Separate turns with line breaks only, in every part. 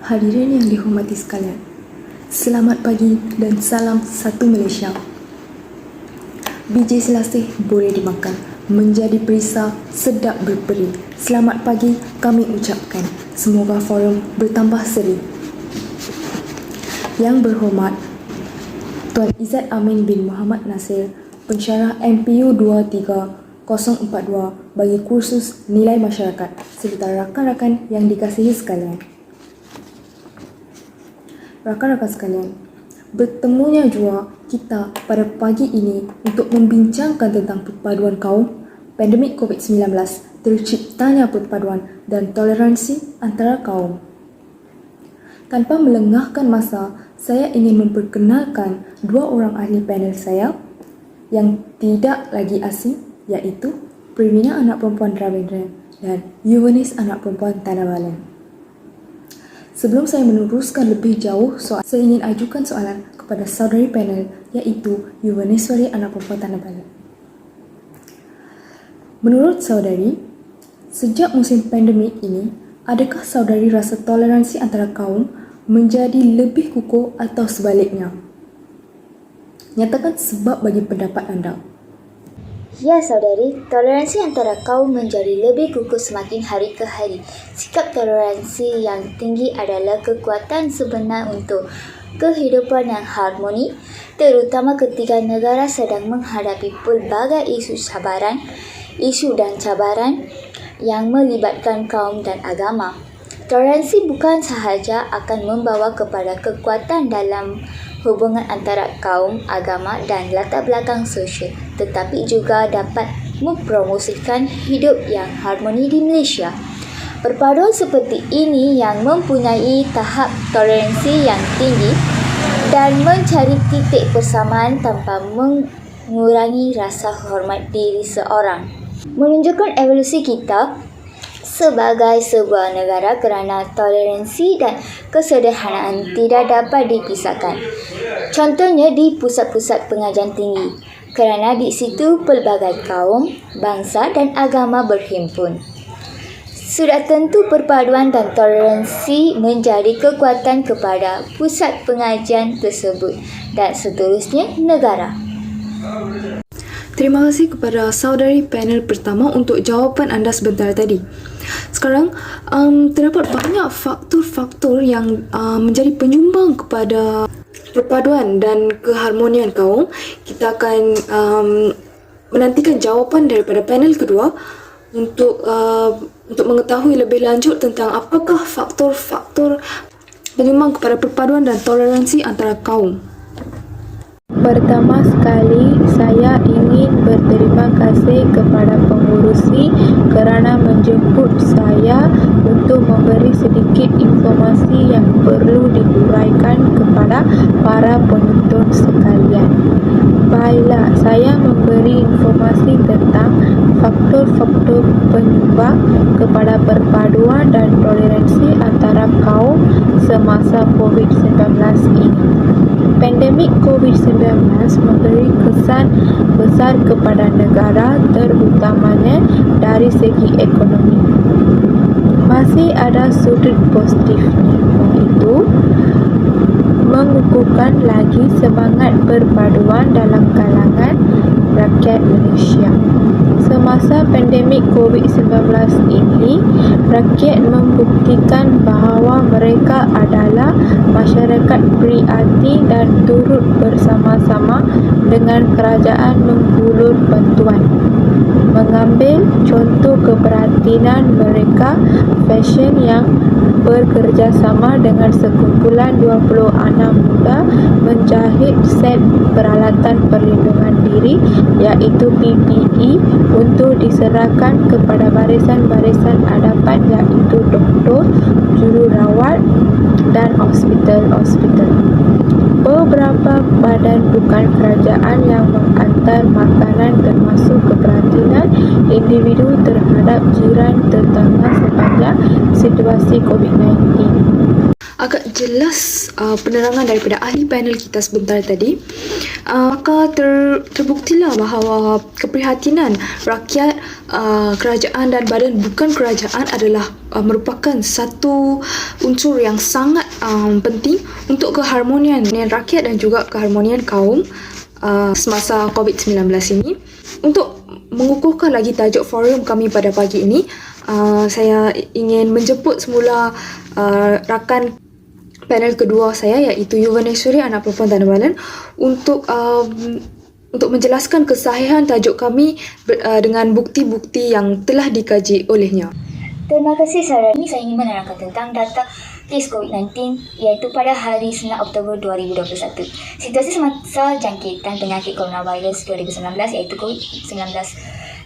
Hadirin yang dihormati sekalian, selamat pagi dan salam satu Malaysia. Biji selasih boleh dimakan, menjadi perisa sedap berperi. Selamat pagi kami ucapkan, semoga forum bertambah seri. Yang berhormat Tuan Izzat Amin bin Muhammad Nasir, pensyarah MPU 23042 bagi kursus nilai masyarakat, serta rakan-rakan yang dikasihi sekalian. Rakan-rakan sekalian, bertemunya jua kita pada pagi ini untuk membincangkan tentang perpaduan kaum, pandemik COVID-19, terciptanya perpaduan dan toleransi antara kaum. Tanpa melengahkan masa, saya ingin memperkenalkan dua orang ahli panel saya yang tidak lagi asing, iaitu Perwina anak perempuan Ravindra dan Yuvanis anak perempuan Tanah Balan. Sebelum saya meneruskan lebih jauh, saya ingin ajukan soalan kepada saudari panel, iaitu Yuvaniswari anak perempuan Tanah Balan. Menurut saudari, sejak musim pandemik ini, adakah saudari rasa toleransi antara kaum menjadi lebih kukuh atau sebaliknya? Nyatakan sebab bagi pendapat anda.
Ya saudari, toleransi antara kaum menjadi lebih kukuh semakin hari ke hari. Sikap toleransi yang tinggi adalah kekuatan sebenar untuk kehidupan yang harmoni, terutama ketika negara sedang menghadapi pelbagai isu dan cabaran yang melibatkan kaum dan agama. Toleransi bukan sahaja akan membawa kepada kekuatan dalam hubungan antara kaum, agama dan latar belakang sosial, tetapi juga dapat mempromosikan hidup yang harmoni di Malaysia. Perpaduan seperti ini yang mempunyai tahap toleransi yang tinggi dan mencari titik persamaan tanpa mengurangi rasa hormat diri seorang, menunjukkan evolusi kita sebagai sebuah negara kerana toleransi dan kesederhanaan tidak dapat dipisahkan. Contohnya di pusat-pusat pengajian tinggi, kerana di situ pelbagai kaum, bangsa dan agama berhimpun. Sudah tentu perpaduan dan toleransi menjadi kekuatan kepada pusat pengajian tersebut dan seterusnya negara.
Terima kasih kepada saudari panel pertama untuk jawapan anda sebentar tadi. Sekarang, terdapat banyak faktor-faktor yang menjadi penyumbang kepada perpaduan dan keharmonian kaum. Kita akan menantikan jawapan daripada panel kedua untuk mengetahui lebih lanjut tentang apakah faktor-faktor penyumbang kepada perpaduan dan toleransi antara kaum.
Pertama sekali, saya ingin berterima kasih kepada pengurusi kerana menjemput saya untuk memberi sedikit informasi yang perlu diuraikan kepada para penonton sekalian. Baiklah, saya memberi informasi tentang faktor-faktor penyumbang kepada perpaduan dan toleransi antara kaum semasa COVID-19 ini. Pandemik COVID-19 memberi kesan besar kepada negara, terutamanya dari segi ekonomi. Masih ada sudut positifnya, iaitu mengukuhkan lagi semangat perpaduan dalam kalangan rakyat Malaysia. Semasa pandemik COVID-19 ini, rakyat membuktikan bahawa mereka adalah masyarakat berhati dan turut bersama-sama dengan kerajaan menggulur bantuan. Mengambil contoh keprihatinan mereka, fashion yang bekerjasama dengan sekumpulan 20 anak muda menjahit set peralatan perlindungan diri, iaitu PPE, untuk diserahkan kepada barisan-barisan hadapan, iaitu doktor, jururawat dan hospital-hospital. Beberapa badan bukan kerajaan yang menghantar makanan termasuk keprihatinan individu terhadap jiran tetangga sepanjang situasi COVID-19.
agak jelas penerangan daripada ahli panel kita sebentar tadi, maka terbuktilah bahawa keprihatinan rakyat, kerajaan dan badan bukan kerajaan adalah merupakan satu unsur yang sangat penting untuk keharmonian rakyat dan juga keharmonian kaum semasa COVID-19 ini. Untuk mengukuhkan lagi tajuk forum kami pada pagi ini, saya ingin menjemput semula rakan panel kedua saya, iaitu Yuvaneswari, anak perempuan Tanah Balan, untuk menjelaskan kesahihan tajuk kami dengan bukti-bukti yang telah dikaji olehnya.
Terima kasih saudara. Ini saya ingin menerangkan tentang data kes COVID-19 iaitu pada hari 9 Oktober 2021. Situasi semasa jangkitan penyakit coronavirus 2019 iaitu COVID-19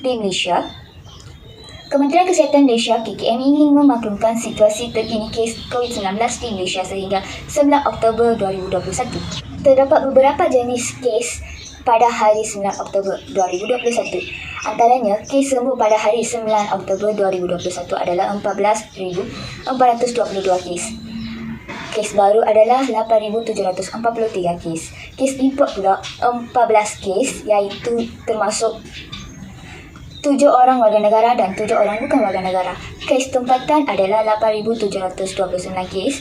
di Malaysia. Kementerian Kesihatan Malaysia KKM ingin memaklumkan situasi terkini kes COVID-19 di Malaysia sehingga 9 Oktober 2021. Terdapat beberapa jenis kes pada hari 9 Oktober 2021. Antaranya, kes sembuh pada hari 9 Oktober 2021 adalah 14,422 kes. Kes baru adalah 8,743 kes. Kes import pula 14 kes, iaitu termasuk 7 orang warga negara dan 7 orang bukan warga negara. Kes tempatan adalah 8,729 kes.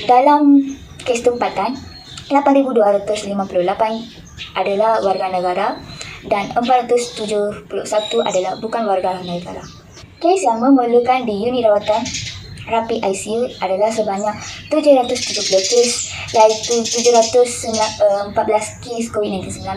Dalam kes tempatan, 8,258 adalah warga negara dan 471 adalah bukan warga negara. Kes yang memerlukan di unit rawatan rapi ICU adalah sebanyak 770 kes, iaitu 714 kes COVID-19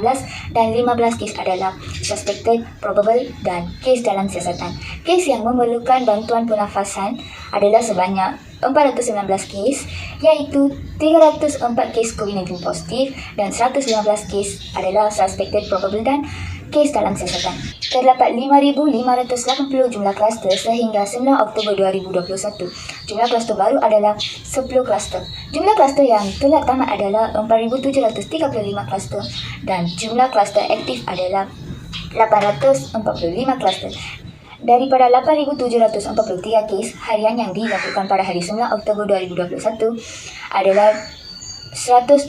dan 15 kes adalah suspected, probable dan kes dalam siasatan. Kes yang memerlukan bantuan pernafasan adalah sebanyak 419 kes, iaitu 304 kes COVID-19 positif dan 115 kes adalah suspected, probable dan kes dalam siasatan. Terdapat 5,580 jumlah kluster sehingga 9 Oktober 2021. Jumlah kluster baru adalah 10 kluster. Jumlah kluster yang telah tamat adalah 4,735 kluster dan jumlah kluster aktif adalah 845 kluster. Daripada 8,743 kes harian yang dilakukan pada hari 9 Oktober 2021 adalah 122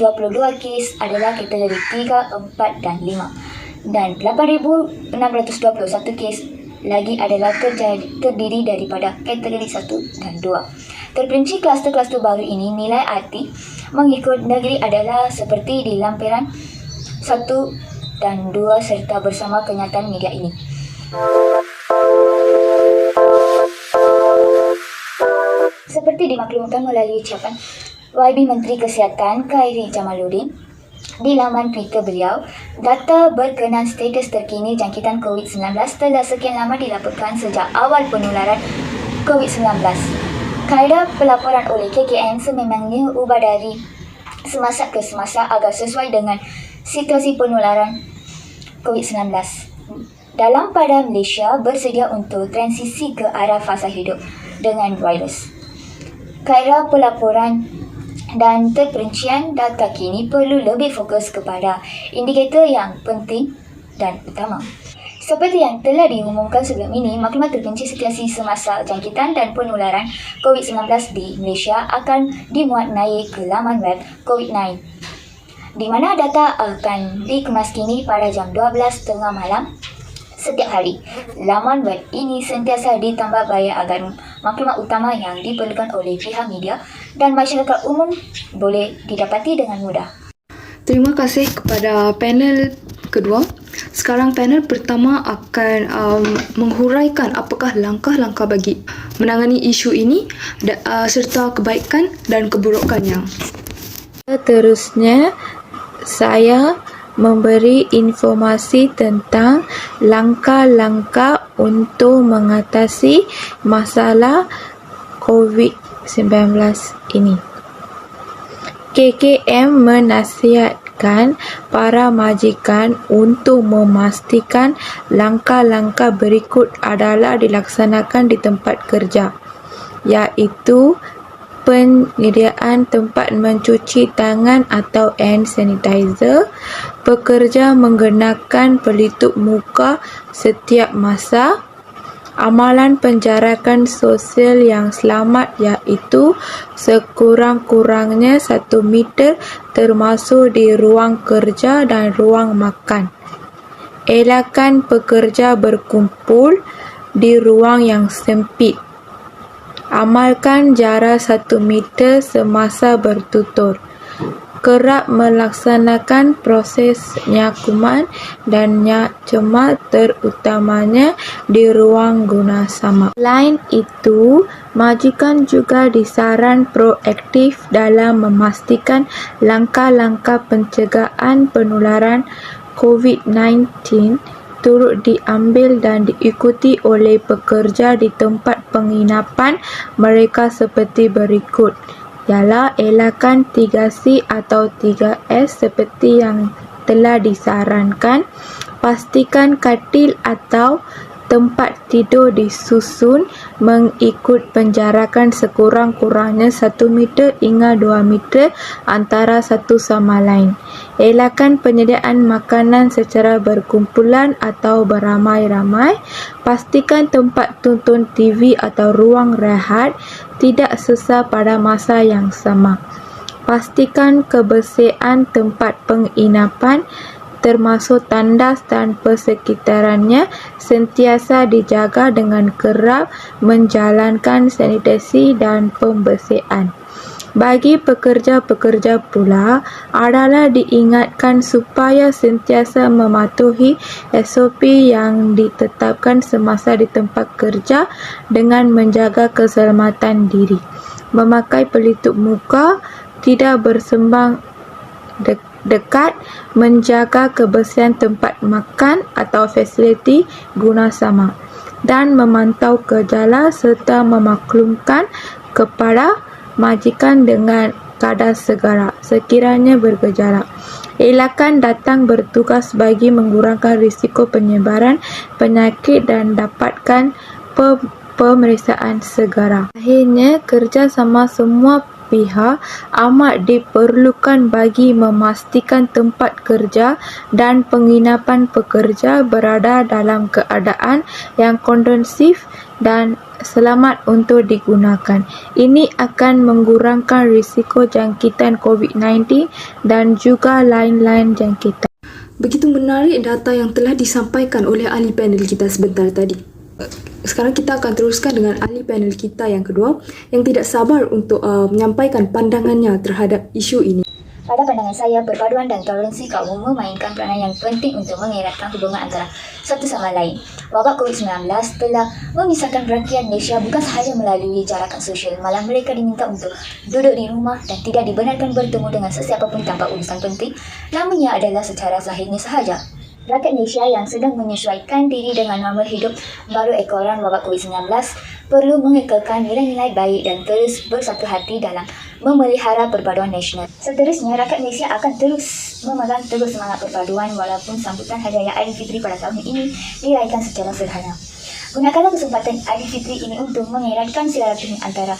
kes adalah kategori 3, 4 dan 5. Dan 8,621 kes lagi adalah terdiri daripada kategori 1 dan 2. Terperinci kluster-kluster baru ini, nilai arti mengikut negeri adalah seperti di lampiran 1 dan 2 serta bersama kenyataan media ini. Seperti dimaklumkan melalui ucapan YB Menteri Kesihatan Khairy Jamaluddin di laman Twitter beliau, data berkenaan status terkini jangkitan COVID-19 telah sekian lama dilaporkan sejak awal penularan COVID-19. Kaedah pelaporan oleh KKM sememangnya ubah dari semasa ke semasa agar sesuai dengan situasi penularan COVID-19. Dalam pada Malaysia bersedia untuk transisi ke arah fasa hidup dengan virus. Kaedah pelaporan dan terperincian data kini perlu lebih fokus kepada indikator yang penting dan utama. Seperti yang telah diumumkan sebelum ini, maklumat terperinci situasi semasa jangkitan dan penularan COVID-19 di Malaysia akan dimuat naik ke laman web COVID-19, di mana data akan dikemas kini pada jam 12.30 malam setiap hari. Laman web ini sentiasa ditambah baya agar maklumat utama yang diperlukan oleh pihak media dan masyarakat umum boleh didapati dengan mudah.
Terima kasih kepada panel kedua. Sekarang panel pertama akan menghuraikan apakah langkah-langkah bagi menangani isu ini serta kebaikan dan keburukannya.
Seterusnya, saya memberi informasi tentang langkah-langkah untuk mengatasi masalah COVID-19 ini. KKM menasihatkan para majikan untuk memastikan langkah-langkah berikut adalah dilaksanakan di tempat kerja, iaitu penyediaan tempat mencuci tangan atau hand sanitizer, pekerja mengenakan pelitup muka setiap masa, Amalan penjarakan sosial yang selamat iaitu sekurang-kurangnya 1 meter termasuk di ruang kerja dan ruang makan. Elakkan pekerja berkumpul di ruang yang sempit. Amalkan jarak 1 meter semasa bertutur. Kerap melaksanakan proses nyakuman dan nyacemat terutamanya di ruang guna sama. Selain itu, majikan juga disaran proaktif dalam memastikan langkah-langkah pencegahan penularan COVID-19 turut diambil dan diikuti oleh pekerja di tempat penginapan mereka seperti berikut. Ialah elakkan 3C atau 3S seperti yang telah disarankan. Pastikan katil atau tempat tidur disusun mengikut penjarakan sekurang-kurangnya 1 meter hingga 2 meter antara satu sama lain. Elakkan penyediaan makanan secara berkumpulan atau beramai-ramai. Pastikan tempat tonton TV atau ruang rehat tidak sesar pada masa yang sama. Pastikan kebersihan tempat penginapan termasuk tandas dan persekitarannya sentiasa dijaga dengan kerap menjalankan sanitasi dan pembersihan. Bagi pekerja-pekerja pula adalah diingatkan supaya sentiasa mematuhi SOP yang ditetapkan semasa di tempat kerja dengan menjaga keselamatan diri, memakai pelitup muka, tidak bersembang dekat, menjaga kebersihan tempat makan atau fasiliti guna sama, dan memantau gejala serta memaklumkan kepada majikan dengan kadar segera sekiranya bergejala. Elakkan datang bertugas bagi mengurangkan risiko penyebaran penyakit dan dapatkan pemeriksaan segera. Akhirnya, kerjasama semua pihak amat diperlukan bagi memastikan tempat kerja dan penginapan pekerja berada dalam keadaan yang kondusif dan selamat untuk digunakan. Ini akan mengurangkan risiko jangkitan COVID-19 dan juga lain-lain jangkitan.
Begitu menarik data yang telah disampaikan oleh ahli panel kita sebentar tadi. Sekarang kita akan teruskan dengan ahli panel kita yang kedua yang tidak sabar untuk menyampaikan pandangannya terhadap isu ini.
Pada pandangan saya, perpaduan dan toleransi kaum memainkan peranan yang penting untuk mengeratkan hubungan antara satu sama lain. Wabak COVID-19 telah memisahkan rakyat Malaysia bukan sahaja melalui jarakan sosial, malah mereka diminta untuk duduk di rumah dan tidak dibenarkan bertemu dengan sesiapa pun tanpa urusan penting. Namanya adalah secara zahirnya sahaja. Rakyat Malaysia yang sedang menyesuaikan diri dengan normal hidup baru ekoran wabak COVID-19 perlu mengekalkan nilai-nilai baik dan terus bersatu hati dalam memelihara perpaduan nasional. Seterusnya, rakyat Malaysia akan terus memegang teguh semangat perpaduan walaupun sambutan Hari Raya Aidilfitri pada tahun ini diraihkan secara sederhana. Gunakanlah kesempatan Aidilfitri ini untuk mengeratkan silaturahmi antara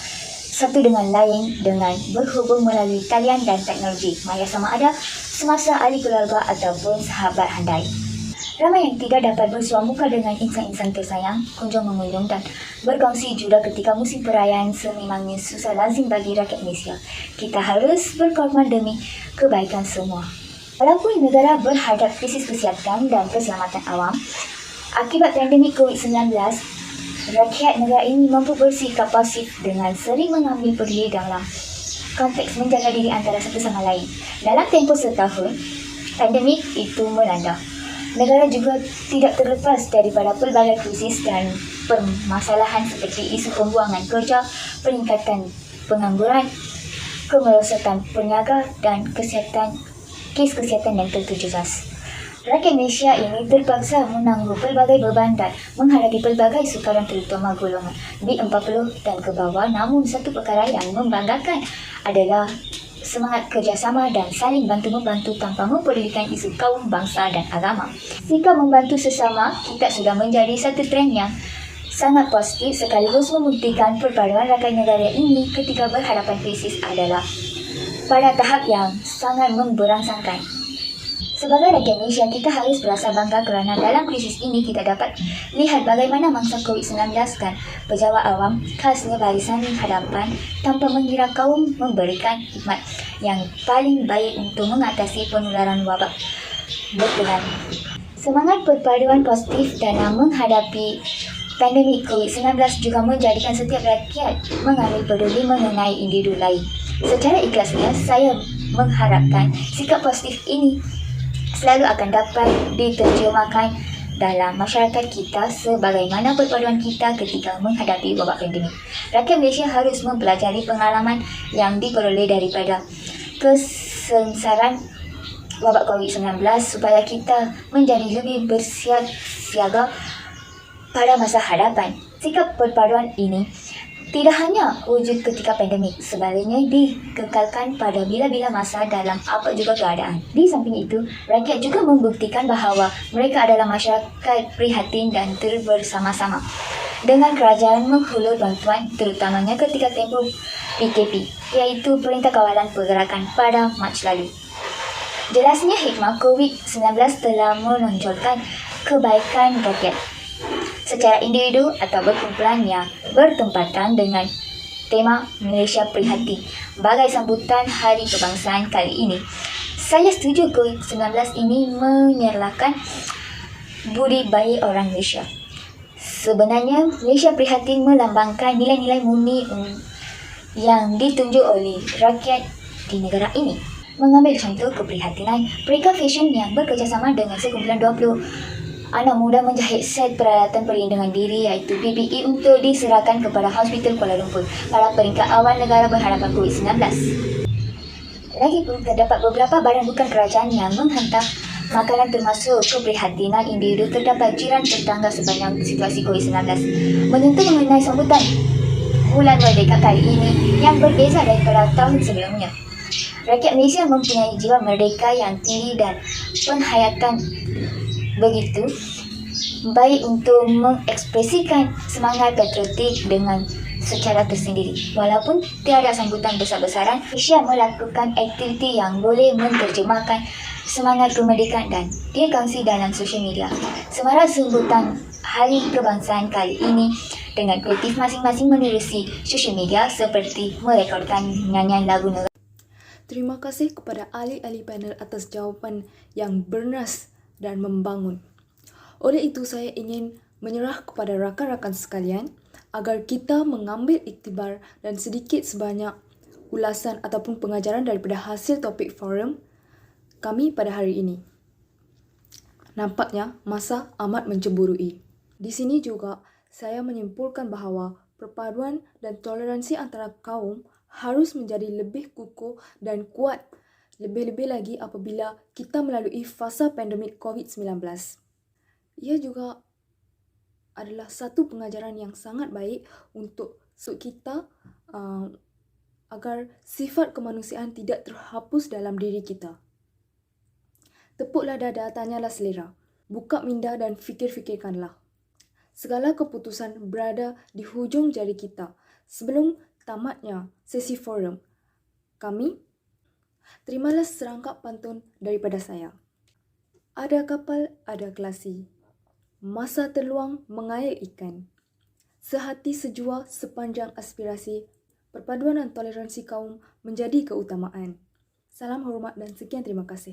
satu dengan lain dengan berhubung melalui talian dan teknologi, maya sama ada semasa ahli keluarga ataupun sahabat handai. Ramai yang tidak dapat bersua muka dengan insan-insan tersayang, kunjung mengunjung dan berkongsi juga ketika musim perayaan sememangnya susah lazim bagi rakyat Malaysia. Kita harus berkorban demi kebaikan semua. Walaupun negara berhadap krisis kesihatan dan keselamatan awam, akibat pandemik COVID-19, rakyat negara ini mampu bersikap pasif dengan sering mengambil peduli dalam konteks menjaga diri antara satu sama lain. Dalam tempoh setahun, pandemik itu melanda. Negara juga tidak terlepas daripada pelbagai krisis dan permasalahan seperti isu pembuangan kerja, peningkatan pengangguran, kemerosotan peniaga dan kes kesihatan yang terjejas. Rakyat Malaysia ini terpaksa menanggung pelbagai beban dan menghadapi pelbagai sukaran terutama golongan B40 dan ke bawah. Namun satu perkara yang membanggakan adalah semangat kerjasama dan saling bantu-membantu tanpa mempedulikan isu kaum, bangsa dan agama. Sikap membantu sesama kita sudah menjadi satu trend yang sangat positif sekaligus membuktikan perpaduan rakyat negara ini ketika berhadapan krisis adalah pada tahap yang sangat memberangsangkan. Sebagai rakyat Malaysia, kita harus berasa bangga kerana dalam krisis ini kita dapat lihat bagaimana mangsa COVID-19 dan pejabat awam khasnya barisan hadapan tanpa mengira kaum memberikan khidmat yang paling baik untuk mengatasi penularan wabak berkelan. Semangat perpaduan positif dalam menghadapi pandemik COVID-19 juga menjadikan setiap rakyat mengambil peduli mengenai individu lain. Secara ikhlasnya, saya mengharapkan sikap positif ini selalu akan dapat diterjemahkan dalam masyarakat kita sebagaimana perpaduan kita ketika menghadapi wabak pandemik. Rakyat Malaysia harus mempelajari pengalaman yang diperoleh daripada kesengsaraan wabak COVID-19 supaya kita menjadi lebih bersiaga pada masa hadapan. Sikap perpaduan ini tidak hanya wujud ketika pandemik, sebaliknya dikekalkan pada bila-bila masa dalam apa juga keadaan. Di samping itu, rakyat juga membuktikan bahawa mereka adalah masyarakat prihatin dan terbersama-sama dengan kerajaan menghulur bantuan terutamanya ketika tempoh PKP, iaitu Perintah Kawalan Pergerakan pada Mac lalu. Jelasnya hikmah COVID-19 telah menonjolkan kebaikan rakyat secara individu atau berkumpulan yang bertempatan dengan tema Malaysia Prihatin. Bagai sambutan Hari Kebangsaan kali ini, saya setuju COVID-19 ini menyerlakan budi baik orang Malaysia. Sebenarnya, Malaysia Prihatin melambangkan nilai-nilai murni yang ditunjuk oleh rakyat di negara ini. Mengambil contoh keprihatinan, Perika Fashion yang bekerjasama dengan sekumpulan 20 anak muda menjahit set peralatan perlindungan diri iaitu PPE untuk diserahkan kepada Hospital Kuala Lumpur pada peringkat awal negara berhadapan COVID-19. Lagipun terdapat beberapa badan bukan kerajaan yang menghantar makanan termasuk keprihatinan individu terdapat jiran tetangga sepanjang situasi COVID-19. Menyentuh mengenai sambutan Bulan Merdeka kali ini yang berbeza daripada tahun sebelumnya. Rakyat Malaysia mempunyai jiwa merdeka yang tinggi dan penghayatan begitu baik untuk mengekspresikan semangat patriotik dengan secara tersendiri. Walaupun tiada sambutan besar-besaran, Malaysia melakukan aktiviti yang boleh menerjemahkan semangat kemerdekaan dan dikongsi dalam sosial media. Semarak sambutan Hari Kebangsaan kali ini dengan kreatif masing-masing menerusi sosial media seperti merekodkan nyanyian lagu negara.
Terima kasih kepada ahli-ahli panel atas jawapan yang bernas dan membangun. Oleh itu, saya ingin menyerah kepada rakan-rakan sekalian agar kita mengambil iktibar dan sedikit sebanyak ulasan ataupun pengajaran daripada hasil topik forum kami pada hari ini. Nampaknya masa amat mencemburui. Di sini juga saya menyimpulkan bahawa perpaduan dan toleransi antara kaum harus menjadi lebih kukuh dan kuat, lebih-lebih lagi apabila kita melalui fasa pandemik COVID-19. Ia juga adalah satu pengajaran yang sangat baik untuk kita agar sifat kemanusiaan tidak terhapus dalam diri kita. Tepuklah dada, tanyalah selera. Buka minda dan fikir-fikirkanlah. Segala keputusan berada di hujung jari kita. Sebelum tamatnya sesi forum kami, terimalah serangkap pantun daripada saya. Ada kapal, ada kelasi. Masa terluang mengair ikan. Sehati sejua sepanjang aspirasi. Perpaduan dan toleransi kaum menjadi keutamaan. Salam hormat dan sekian terima kasih.